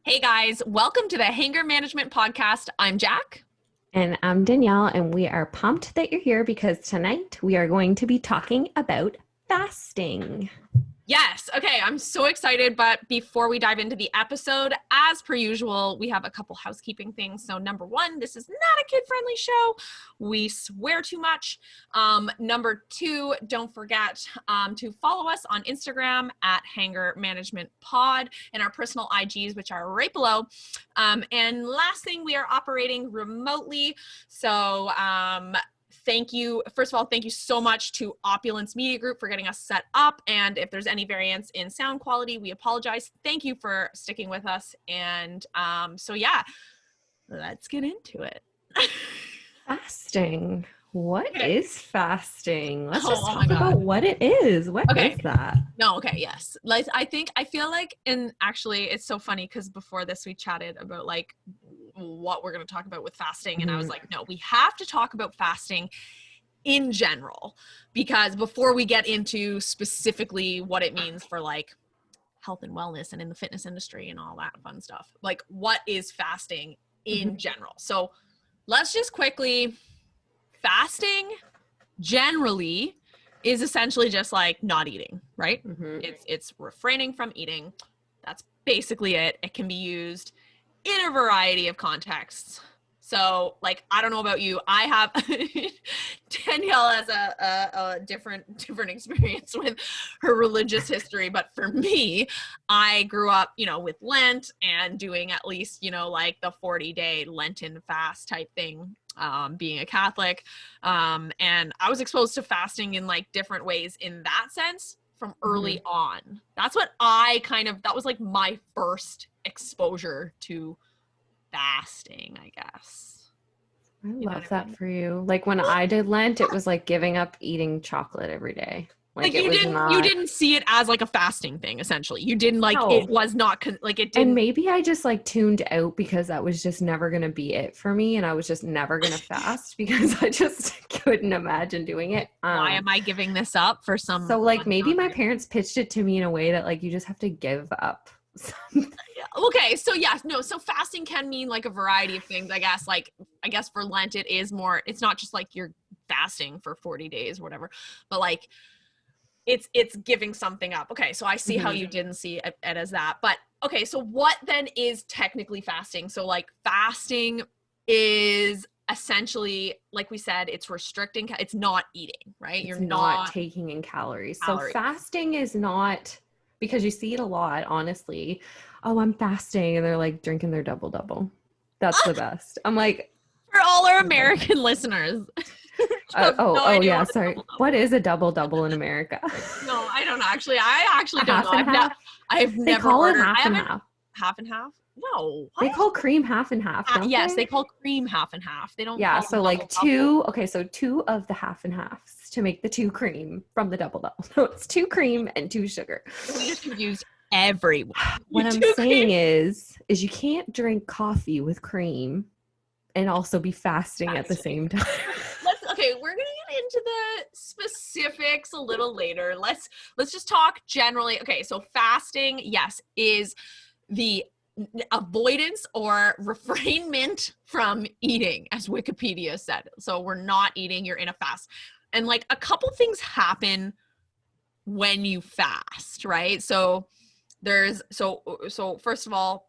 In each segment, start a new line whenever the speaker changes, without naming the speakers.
Hey guys, welcome to the Hanger Management Podcast. I'm Jac.
And I'm Danielle, and we are pumped that you're here because tonight we are going to be talking about fasting.
Yes, okay, I'm so excited, but before we dive into the episode, as per usual, we have a couple housekeeping things. So number one, this is not a kid-friendly show. We swear too much. Number two, don't forget to follow us on Instagram at Hanger Management Pod and our personal IGs, which are right below. And last thing, we are operating remotely. So thank you. First of all, thank you so much to Opulence Media Group for getting us set up. And if there's any variance in sound quality, we apologize. Thank you for sticking with us. And so yeah, let's get into it.
Fasting. What is fasting? Let's just
Oh my
talk about
God.
what it is. What
Okay.
is that?
No, okay, yes. Like I feel like, and actually it's so funny because before this we chatted about like what we're going to talk about with fasting. And I was like, no, we have to talk about fasting in general, because before we get into specifically what it means for like health and wellness and in the fitness industry and all that fun stuff, like what is fasting in general? So let's just quickly, fasting generally is essentially just like not eating, right? It's refraining from eating. That's basically it. It can be used in a variety of contexts. So like, I don't know about you. I have Danielle has a different experience with her religious history. But for me, I grew up, with Lent and doing at least, like the 40-day Lenten fast type thing, being a Catholic. And I was exposed to fasting in like different ways in that sense from early on. That's what that was like my first exposure to fasting, I guess.
I love that for you. Like when I did Lent, it was like giving up eating chocolate every day.
Like
it
you
was
didn't see it as like a fasting thing, essentially. You didn't like,
No.
it was not like it didn't.
And maybe I just like tuned out because that was just never going to be it for me. And I was just never going to fast because I just couldn't imagine doing it.
Why am I giving this up for some?
So like maybe my parents pitched it to me in a way that like you just have to give up something.
Okay, so yes, no, so fasting can mean like a variety of things, I guess. Like, I guess for Lent, it is more, it's not just like you're fasting for 40 days or whatever, but like it's giving something up. Okay, so I see how you didn't see it as that. But okay, so what then is technically fasting? So like fasting is essentially, like we said, it's restricting, it's not eating, right?
You're not taking in calories. So fasting is not, because you see it a lot, honestly. Oh, I'm fasting. And they're like drinking their double. That's the best. I'm like,
for all our American listeners.
Yeah. Sorry. What is a double in America?
No, I don't actually. I actually don't know. I've never.
They call it
ordered.
half and half.
Half and half? No.
They call cream half and half.
Yes, they call cream half and half. They don't.
Yeah.
Call
So like two. Okay. So two of the half and halves to make the two cream from the double. So it's 2 cream and 2 sugar.
We just confused everyone.
What I'm saying is you can't drink coffee with cream and also be fasting at the same time.
Okay, we're gonna get into the specifics a little later. Let's just talk generally. Okay, so fasting, yes, is the avoidance or refrainment from eating, as Wikipedia said. So we're not eating, you're in a fast. And like a couple things happen when you fast, right? So first of all,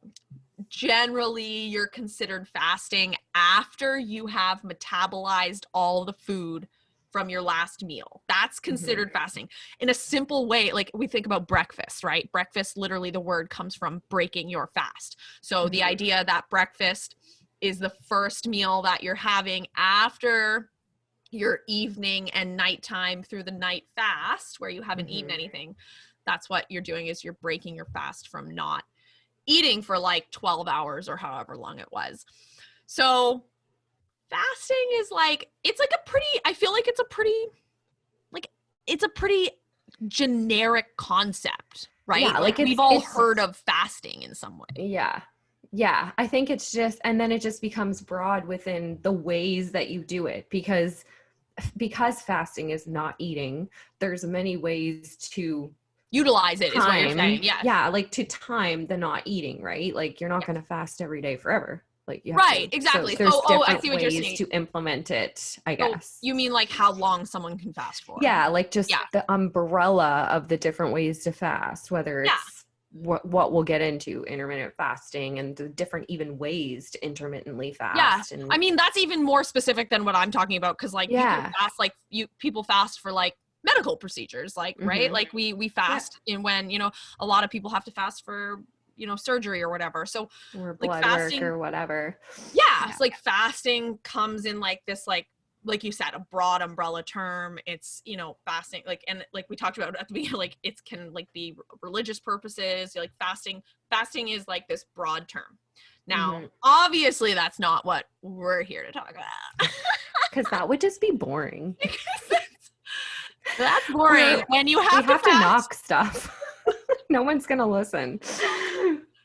generally you're considered fasting after you have metabolized all the food from your last meal. That's considered fasting. In a simple way, like we think about breakfast, right? Breakfast, literally the word comes from breaking your fast. So the idea that breakfast is the first meal that you're having after your evening and nighttime through the night fast, where you haven't eaten anything. That's what you're doing, is you're breaking your fast from not eating for like 12 hours or however long it was. So fasting is like, it's like I feel like it's a pretty generic concept, right?
Yeah, like
we've all heard of fasting in some way.
Yeah. Yeah. I think it's just, and then it just becomes broad within the ways that you do it, because fasting is not eating. There's many ways to
utilize it is what you're saying. Yes.
Yeah, like to time the not eating, right? Like you're not going to fast every day forever. Like you have
right,
to.
exactly.
So there's
I see what you're
ways
saying.
to implement it, I guess.
You mean like how long someone can fast for?
Yeah, like just the umbrella of the different ways to fast, whether it's what we'll get into intermittent fasting and the different even ways to intermittently fast.
Yeah.
And
I mean, that's even more specific than what I'm talking about. Cause like people fast for like medical procedures, like, right. Like we fast in when, you know, a lot of people have to fast for, you know, surgery or whatever. So
or
like
blood
fasting
work or whatever.
Yeah. It's like fasting comes in like this, like you said, a broad umbrella term. It's, you know, fasting, like, and like we talked about at the beginning, like it can like be religious purposes, like fasting is like this broad term. Now, obviously that's not what we're here to talk about.
Because that would just be boring.
That's boring when you have
to knock stuff. No one's going to listen.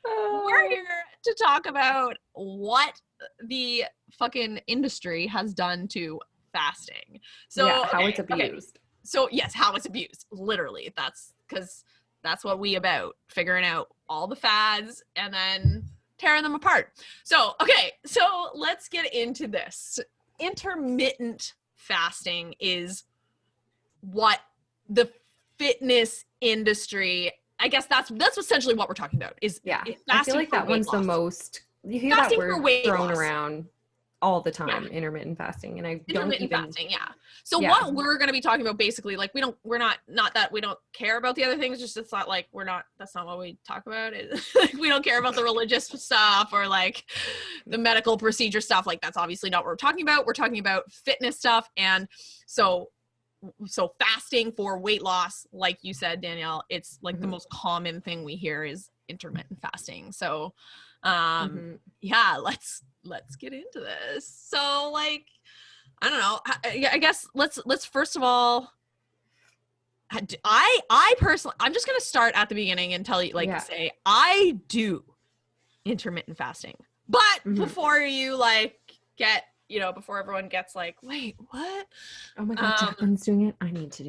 We're here to talk about what the fucking industry has done to fasting. So
how it's abused.
Okay. So yes, how it's abused. Literally. That's what we about, figuring out all the fads and then tearing them apart. So, okay. So let's get into this. Intermittent fasting is what the fitness industry, I guess that's essentially what we're talking about is
I feel like that one's the most, you hear that word thrown around all the time, intermittent fasting, and
intermittent fasting. So what we're going to be talking about basically, like we're not that we don't care about the other things, just it's not like that's not what we talk about. Like we don't care about the religious stuff or like the medical procedure stuff. Like that's obviously not what we're talking about. We're talking about fitness stuff. And so fasting for weight loss, like you said, Danielle, it's like the most common thing we hear is intermittent fasting. So let's get into this. So like, I don't know. I guess let's first of all, I personally, I'm just going to start at the beginning and tell you, say, I do intermittent fasting, but before you before everyone gets like, wait, what?
Oh my God, Jac Dan's doing it. I need to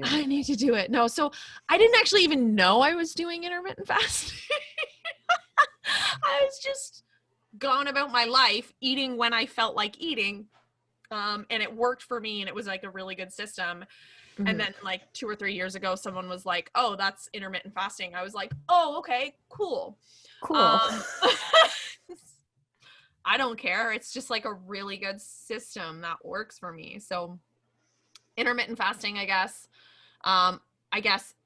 do it.
No, so I didn't actually even know I was doing intermittent fasting. I was just going about my life eating when I felt like eating. And it worked for me and it was like a really good system. And then like 2 or 3 years ago, someone was like, oh, that's intermittent fasting. I was like, oh, okay, cool. I don't care. It's just like a really good system that works for me. So intermittent fasting, I guess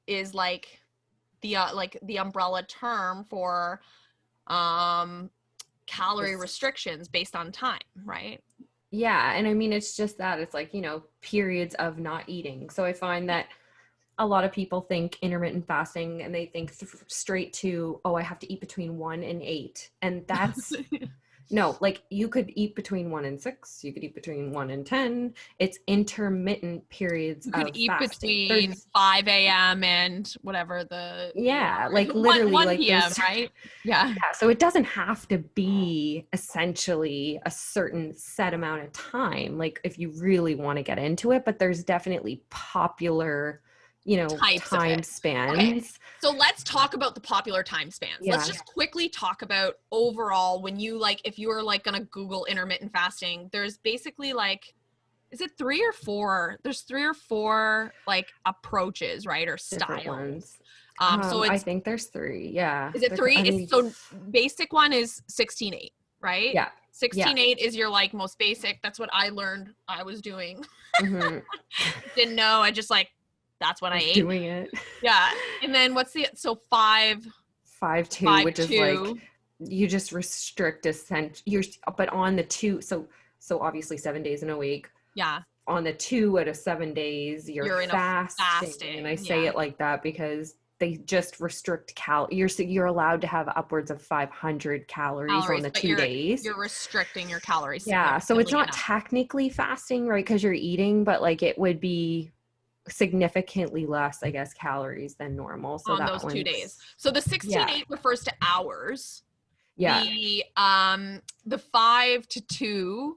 is like the umbrella term for calorie restrictions based on time, right?
Yeah. And I mean, it's just that it's like, periods of not eating. So I find that a lot of people think intermittent fasting and they think straight to, I have to eat between 1 and 8. And that's no, like you could eat between 1 and 6. You could eat between 1 and 10. It's intermittent periods of fasting. You could
eat between 5 a.m. and whatever
like literally
1 p.m., right? Yeah.
So it doesn't have to be essentially a certain set amount of time, like if you really want to get into it, but there's definitely popular time spans.
Okay. So let's talk about the popular time spans. Yeah. Let's just quickly talk about overall when you if you were going to Google intermittent fasting, there's basically is it 3 or 4? There's 3 or 4 approaches, right? Or styles.
So I think there's 3. Yeah.
Is it 3? So basic one is 16-8, right?
Yeah.
16-8 is your most basic. That's what I learned I was doing. Didn't know. I just that's what I ate.
Doing it.
Yeah. And then what's 5-2,
which is you just restrict but on the 2. So obviously 7 days in a week.
Yeah.
On the 2 out of 7 days, you're fasting. And I say it like that because they just restrict you're allowed to have upwards of 500 calories on the 2 days.
You're restricting your calories.
Yeah. So it's not technically fasting, right? Because you're eating, but it would be significantly less, I guess, calories than normal. So
on those 2 days. So the 16-8 refers to hours.
Yeah.
The 5-2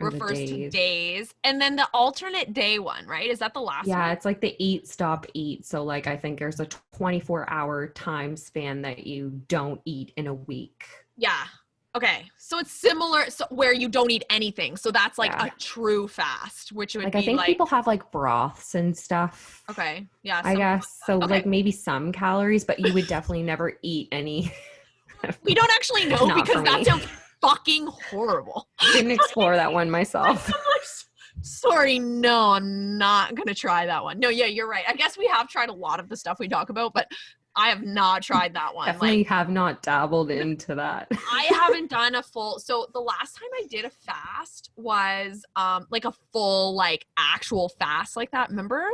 Or the
refers to
days.
days. And then the alternate day one, right? Is that the last one?
Yeah, it's like the eat, stop, eat. So like I think there's a 24-hour time span that you don't eat in a week.
Yeah. Okay. So it's similar, so where you don't eat anything. So that's like
Yeah.
a true fast, which would
Like
be
I think
like,
people have like broths and stuff.
okay. Yeah.
I guess. So
Okay.
like maybe some calories, but you would definitely never eat any.
We don't actually know
Not
because
for
that
me.
sounds fucking horrible.
Didn't explore that one myself.
Sorry, no, I'm not gonna try that one. No, yeah, you're right. I guess we have tried a lot of the stuff we talk about, but I have not tried that one.
Definitely
Like,
have not dabbled into that.
I haven't done a full, so the last time I did a fast was like a full like actual fast like that. Remember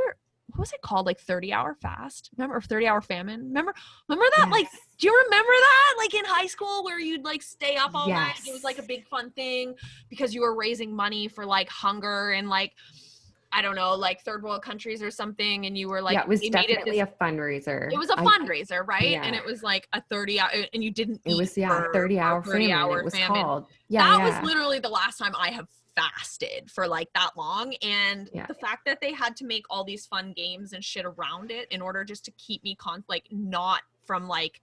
what was it called? Like 30-hour fast? Remember, or 30-hour famine? Remember that?
Yes.
Like, do you remember that? Like in high school where you'd like stay up all night.
Yes.
It was like a big fun thing because you were raising money for like hunger and like, I don't know, like third world countries or something. And you were like,
Yeah, it was
they made
definitely
it
a fundraiser.
it was a fundraiser, right?
Yeah.
And it was like a 30-hour, and you didn't eat
It was,
for
30-hour
30
famine.
hour
It was
famine.
called.
That was literally the last time I have fasted for like that long. And
Yeah.
the fact that they had to make all these fun games and shit around it in order just to keep me like not from like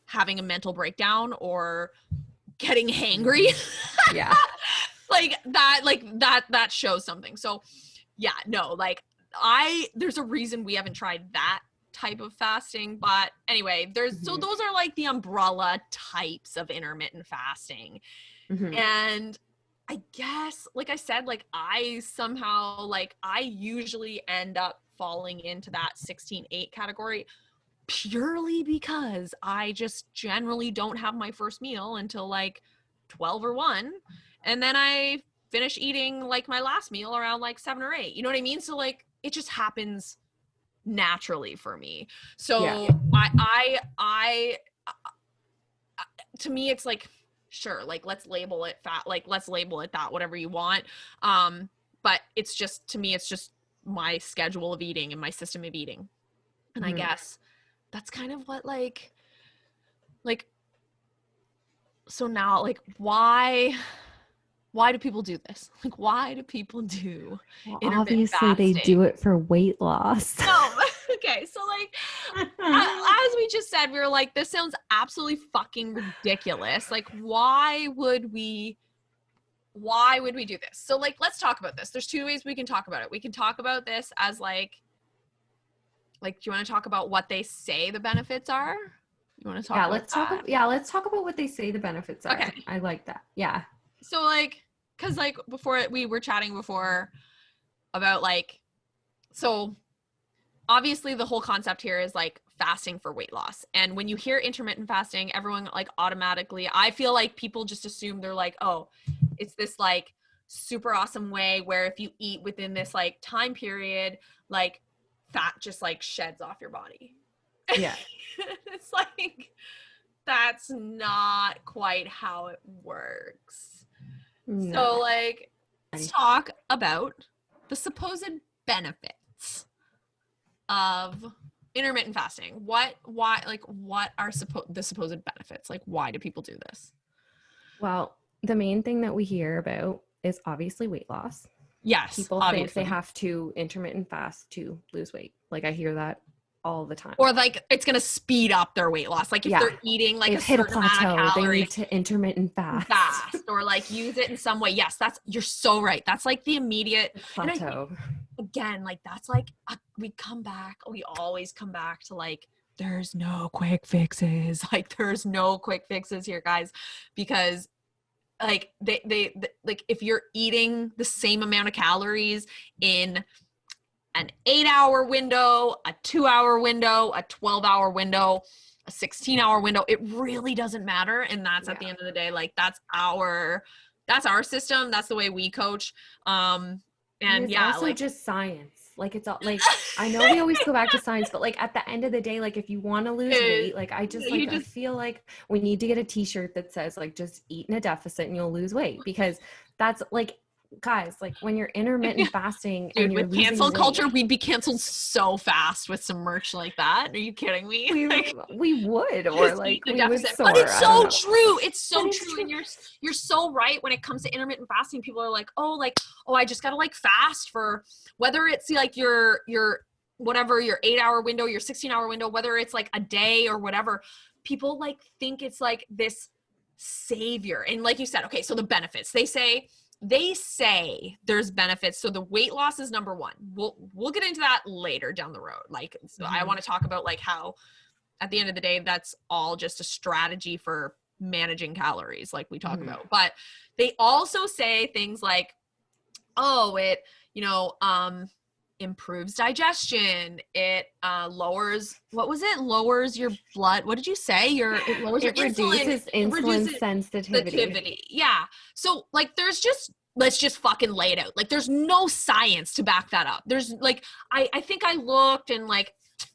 having a mental breakdown or getting hangry.
Yeah.
like that shows something. So yeah, no, like there's a reason we haven't tried that type of fasting, but anyway, so those are like the umbrella types of intermittent fasting. And I guess, like I said, like I somehow, like I usually end up falling into that 16-8 category purely because I just generally don't have my first meal until like 12 or 1. And then I finish eating like my last meal around like 7 or 8. You know what I mean? So like it just happens naturally for me. So
Yeah.
I to me it's like, sure, like let's label it fat, like let's label it that, whatever you want. But it's just, to me, it's just my schedule of eating and my system of eating. And I guess that's kind of what like, so now like why do people do this? Like, why do people do intermittent
Obviously
fasting?
they do it for weight loss.
No. Okay, so like as we just said, we were like, this sounds absolutely fucking ridiculous. Like, why would we do this? So like, let's talk about this. There's 2 ways we can talk about it. We can talk about this as like do you want to talk about what they say the benefits are? You want to talk about that?
Let's talk about what they say the benefits are.
Okay.
I like that. Yeah.
So like, because like before we were chatting before about like, so obviously the whole concept here is like fasting for weight loss. And when you hear intermittent fasting, everyone like automatically, I feel like people just assume, they're like, oh, it's this like super awesome way where if you eat within this like time period, like fat just like sheds off your body.
Yeah.
It's like, that's not quite how it works.
No.
So like, let's talk about the supposed benefits of intermittent fasting. Why like, what are the supposed benefits? Like, why do people do this?
Well, the main thing that we hear about is obviously weight loss.
Yes,
people
obviously
think they have to intermittent fast to lose weight. Like I hear that all the time.
Or like it's gonna speed up their weight loss. Like if they're eating like
they've
a
hit a
certain amount of
plateau, they
calories,
need to intermittent fast.
or like use it in some way. Yes, you're so right. That's like the immediate
plateau.
Again, like that's like we always come back to like, there's no quick fixes. Like there's no quick fixes here, guys, because like they like if you're eating the same amount of calories in an 8-hour window, a 2-hour window, a 12-hour window, a 16-hour window, it really doesn't matter. And that's at the end of the day, like that's our system. That's the way we coach. And
it's also like, just science. Like it's all like, I know we always go back to science, but like at the end of the day, like if you want to lose weight, like I feel like we need to get a t-shirt that says like, just eat in a deficit and you'll lose weight, because that's like, guys, like when you're intermittent fasting
Dude,
and you're
with
losing
cancel
weight,
culture, we'd be canceled so fast with some merch like that. Are you kidding me?
we would, or
Just
like
eat the
we would
deficit.
soar.
But it's
I don't
so
know.
true. It's so
But it's
true.
true.
And you're so right when it comes to intermittent fasting. People are like, oh, I just gotta like fast for whether it's like your whatever, your 8-hour window, your 16-hour window, whether it's like a day or whatever. People like think it's like this savior. And like you said, okay, so the benefits. They say there's benefits. So the weight loss is number one. We'll get into that later down the road. Like, so I want to talk about like how at the end of the day, that's all just a strategy for managing calories, like we talk about. But they also say things like, oh, it, improves digestion. It lowers your blood. What did you say? It lowers your insulin.
Reduces insulin sensitivity.
Yeah. So like let's just fucking lay it out. Like there's no science to back that up. There's like I think I looked and like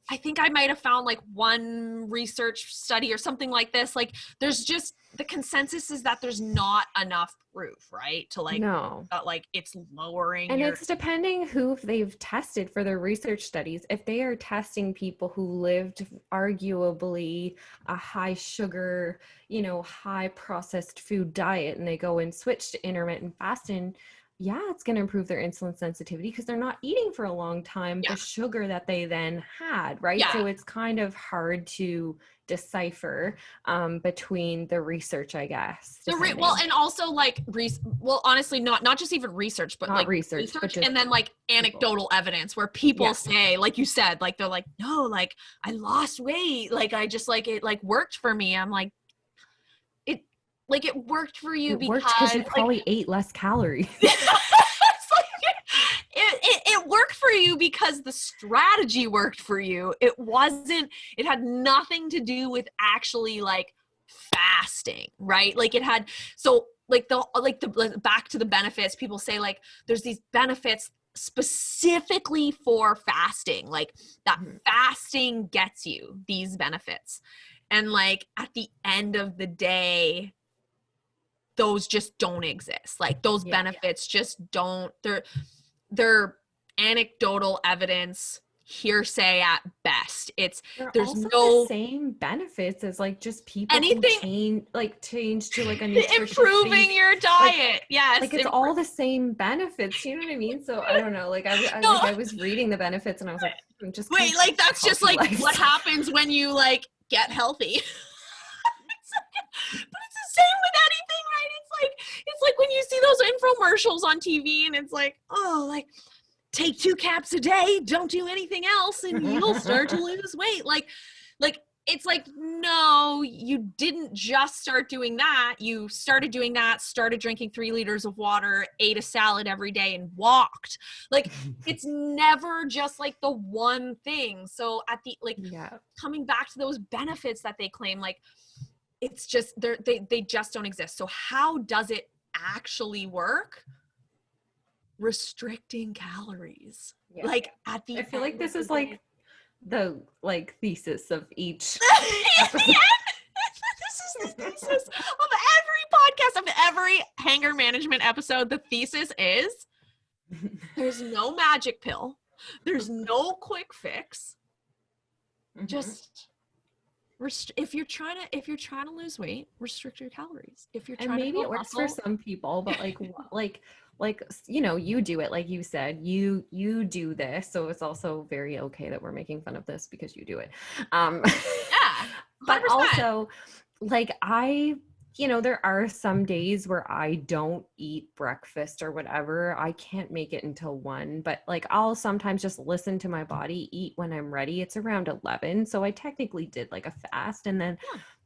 I think I might have found like one research study or something like this. Like there's just the consensus is that there's not enough proof, right? To like, that like it's lowering.
And it's depending who they've tested for their research studies. If they are testing people who lived arguably a high sugar, high processed food diet, and they go and switch to intermittent fasting, yeah, it's going to improve their insulin sensitivity because they're not eating for a long time the sugar that they then had, right? So it's kind of hard to decipher between the research, I guess.
And also like, honestly, not just even research, but like research and then like anecdotal evidence where people say, like you said, like they're like, no, like I lost weight, like I just like it like worked for me. I'm like, it worked for you
because you probably ate less calories.
It worked for you because the strategy worked for you. It had nothing to do with actually like fasting, right? Like it had, so like the back to the benefits, people say like there's these benefits specifically for fasting, like that fasting gets you these benefits. And like at the end of the day, those just don't exist. Like those benefits just don't, they're anecdotal evidence, hearsay at best. There's
also
no
the same benefits as like just people who change to like a nutritious
improving your diet.
Like it's all the same benefits. You know what I mean? So I don't know. Like I was reading the benefits and I was like, just
wait, like that's just like what happens when you like get healthy. But it's the same with anything, right? It's like when you see those infomercials on TV and it's like, oh, like take 2 caps a day, don't do anything else and you'll start to lose weight. Like it's like, no, you didn't just start doing that. You started doing that, started drinking 3 liters of water, ate a salad every day and walked. Like it's never just like the one thing. So at the coming back to those benefits that they claim, like it's just they just don't exist. So how does it actually work? Restricting calories. Like at the
I feel like this is like the thesis of each
episode. This is the thesis of every podcast, of every hanger management episode. The thesis is there's no magic pill. There's no quick fix. Just if you're trying to lose weight, restrict your calories. If you're trying
and maybe
to
it works for some people, but like you do it, like you said, you do this, so it's also very okay that we're making fun of this because you do it. But also like there are some days where I don't eat breakfast or whatever. I can't make it until 1, but like I'll sometimes just listen to my body, eat when I'm ready. It's around 11. So I technically did like a fast. And then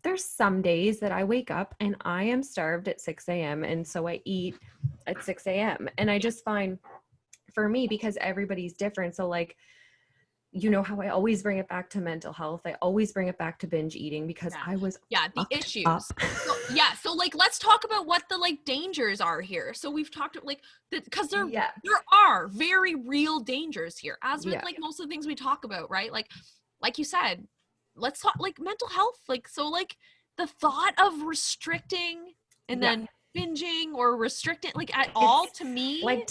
there's some days that I wake up and I am starved at 6 a.m. And so I eat at 6 a.m. And I just find for me, because everybody's different. So like, how I always bring it back to mental health. I always bring it back to binge eating because I was
the issues. So like let's talk about what the like dangers are here. So we've talked like because there are very real dangers here, as with like most of the things we talk about, right? Like you said, let's talk like mental health. Like so like the thought of restricting and then binging or restricting like at all to me.
Like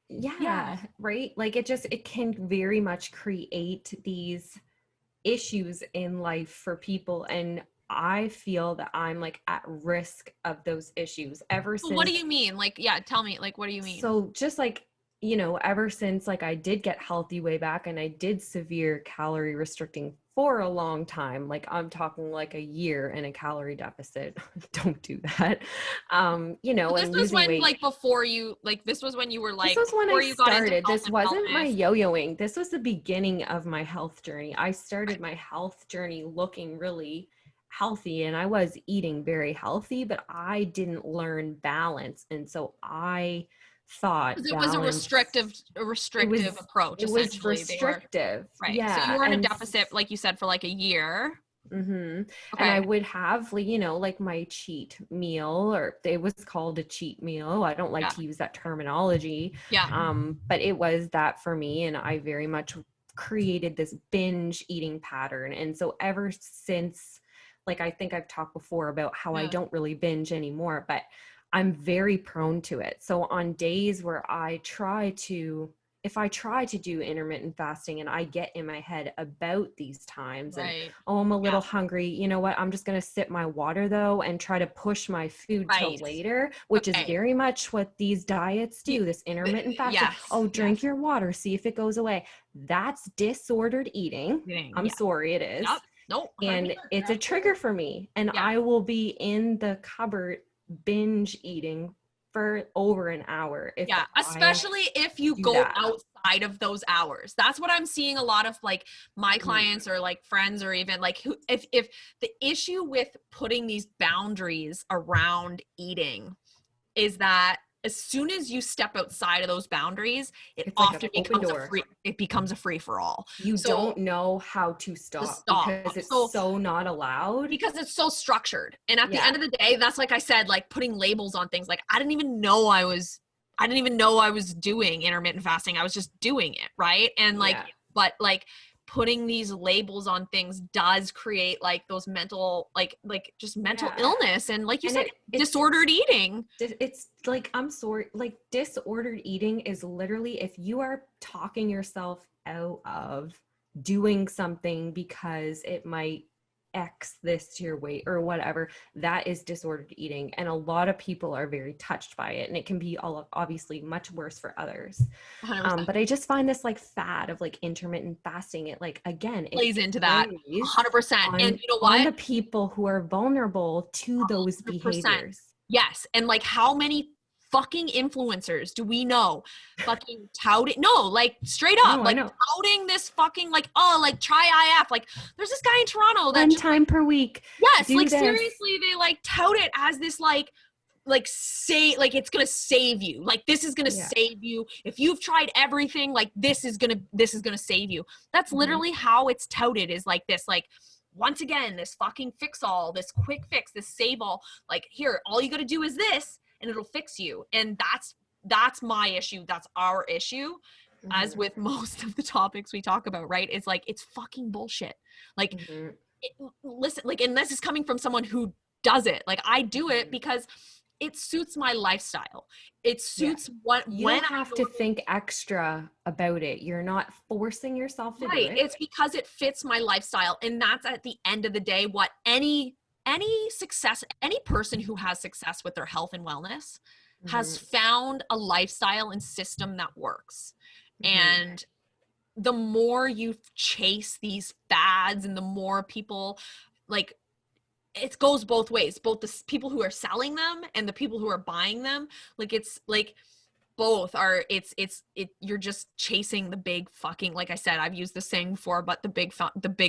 yeah, right? Like it can very much create these issues in life for people, and I feel that I'm like at risk of those issues ever
So what do
since.
you mean? Like, yeah, tell me, like, what do you mean?
So just like, ever since like I did get healthy way back and I did severe calorie restricting for a long time, like I'm talking like a year in a calorie deficit. Don't do that.
So this
And
was
losing
when,
weight.
like, before you, like, this was when you were
This
like,
was when I
before you got into
started.
health
This
and
wasn't my
wellness.
yo-yoing. This was the beginning of my health journey. I started my health journey looking really healthy, and I was eating very healthy, but I didn't learn balance. And so I thought
Because it was a
balance,
restrictive approach,
it was
essentially. They were,
restrictive.
right. So you
Yeah.
were in a deficit, like you said, for like a year.
Mm-hmm. And I
Okay.
would have, like, like my cheat meal, or it was called a cheat meal. I don't like
Yeah.
to use that terminology.
Yeah.
But it was that for me. And I very much created this binge eating pattern. And so ever since, like, I think I've talked before about how I
Yeah.
don't really binge anymore, but I'm very prone to it. So on days where if I try to do intermittent fasting and I get in my head about these times and,
Right.
oh, I'm a
Yeah.
little hungry, you know what? I'm just going to sip my water though and try to push my food till
Right.
later, which is
Okay.
very much what these diets do, this intermittent fasting.
Yes.
Oh,
Yes.
drink your water, see if it goes away. That's disordered eating. I'm
Yeah.
sorry, it is.
Yep. Nope.
And
100%.
it's a trigger for me. And
Yeah.
I will be in the cupboard binge eating for over an hour if
Yeah,
I
especially if you
do
go
that.
outside of those hours. That's what I'm seeing a lot of, like, my
Mhm.
clients or like friends, or even like who, if the issue with putting these boundaries around eating is that as soon as you step outside of those boundaries, it
It's like an
often
open
becomes
door.
it becomes a free for all.
You
So
don't know how to
to
stop
stop.
because it's
So
so not allowed.
because it's so structured. And at the
Yeah.
end of the day, that's, like I said, like putting labels on things. Like I didn't even know I was doing intermittent fasting. I was just doing it, right? And like,
Yeah.
but like putting these labels on things does create like those mental, like just mental
Yeah.
illness, and like you
And
said, disordered eating.
it's like, I'm sorry, like disordered eating is literally if you are talking yourself out of doing something because it might X this to your weight or whatever, that is disordered eating. And a lot of people are very touched by it. And it can be obviously much worse for others.
100%
But I just find this like fad of like intermittent fasting, it like, again, it
plays into that.
plays
100%. And you know
on
what?
the people who are vulnerable to those
100%.
behaviors.
Yes. And like, how many fucking influencers do we know fucking touting? No, like straight up,
No, I
like
know.
touting this fucking, like, oh, like try IF. Like there's this guy in Toronto that
One
just,
time per week.
yes,
Do
like
this.
seriously, they like tout it as this like say, like it's gonna save you, like this is gonna
Yeah.
save you if you've tried everything, like this is gonna save you. That's
Mhm.
literally how it's touted, is like this, like, once again, this fucking fix all, this quick fix, this save all, like here, all you gotta do is this and it'll fix you. And that's my issue, that's our issue, as
Mhm.
with most of the topics we talk about, right? It's like, it's fucking bullshit. Like,
Mhm.
listen, like, and this is coming from someone who does it. Like I do it
Mhm.
because it suits my lifestyle. It
Yeah.
suits what,
You
when
don't have to think extra about it. You're not forcing yourself to do
right.
it.
It's because it fits my lifestyle. And that's at the end of the day what any success, any person who has success with their health and wellness has
Mhm.
found a lifestyle and system that works.
Mhm.
And the more you chase these fads and the more people, like, it goes both ways, both the people who are selling them and the people who are buying them. Like it's like both are, you're just chasing the big fucking, like I said, I've used the saying before, but the big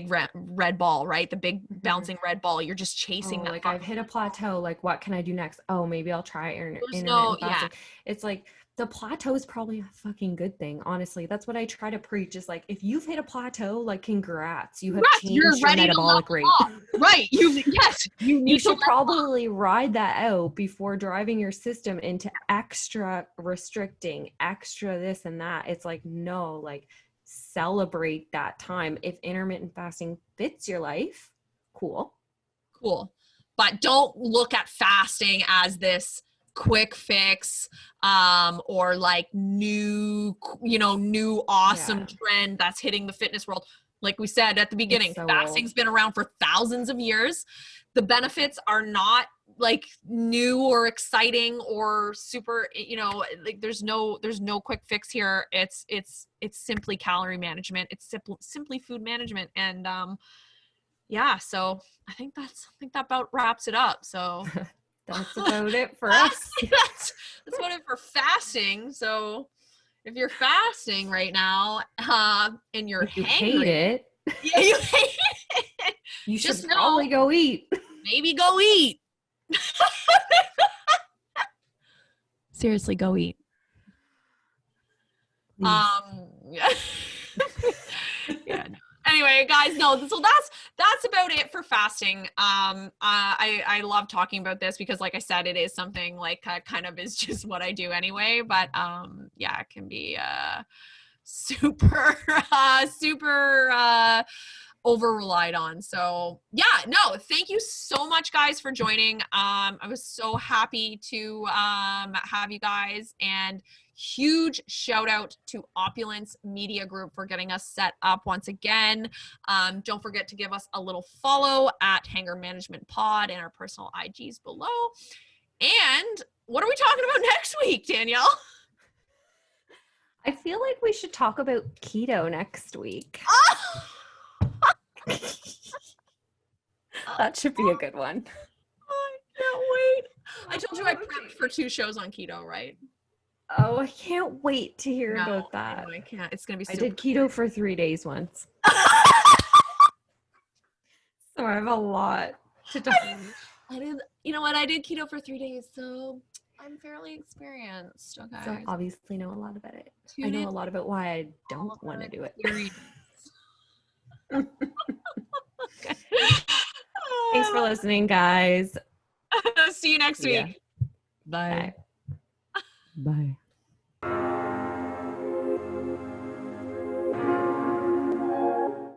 red ball, right? The big
Mhm.
bouncing red ball. You're just
Oh,
chasing that.
like I've hit a plateau. Like, what can I do next? Oh, maybe I'll try
There's no,
intermittent
yeah.
fasting. It's like the plateau is probably a fucking good thing. Honestly, that's what I try to preach. Is like, if you've hit a plateau, like, congrats, you have
Congrats, you're
changed your
ready to
metabolic
level
rate.
up. Right. Yes, you
You
need to
should
level up.
probably ride that out before driving your system into extra restricting, extra this and that. It's like, no, like, celebrate that time. If intermittent fasting fits your life, cool.
Cool. But don't look at fasting as this quick fix or like new awesome trend that's hitting the fitness world. Like we said at the beginning,
so
fasting's
old.
been around for thousands of years. The benefits are not like new or exciting or super, like there's no quick fix here. It's simply calorie management. It's simply food management. And so I think that about wraps it up. So
That's about it for us.
that's about it for fasting. So if you're fasting right now, and you're
If you
hangry,
hate it,
yeah, you hate it.
you should
Just
probably go eat.
maybe go eat. Seriously, go eat.
Please.
Yeah. Yeah. No. Anyway, guys, so that's about it for fasting. I love talking about this because, like I said, it is something like kind of is just what I do anyway. But it can be super over relied on. So thank you so much, guys, for joining. I was so happy to have you guys, and huge shout out to Opulence Media Group for getting us set up once again. Don't forget to give us a little follow at Hanger Management Pod and our personal IGs below. And what are we talking about next week, Danielle?
I feel like we should talk about keto next week. That should be a good one.
I can't wait. I told you I prepped for 2 shows on keto, right?
Oh, I can't wait to hear about that.
No, I can't. It's going to be
I did keto for 3 days once. So I have a lot to talk about.
I did keto for 3 days, so I'm fairly experienced. Okay.
So I obviously know a lot about it. I know a lot about why I don't want to do it.
Okay.
Thanks for listening, guys.
See you next week.
Bye. Bye.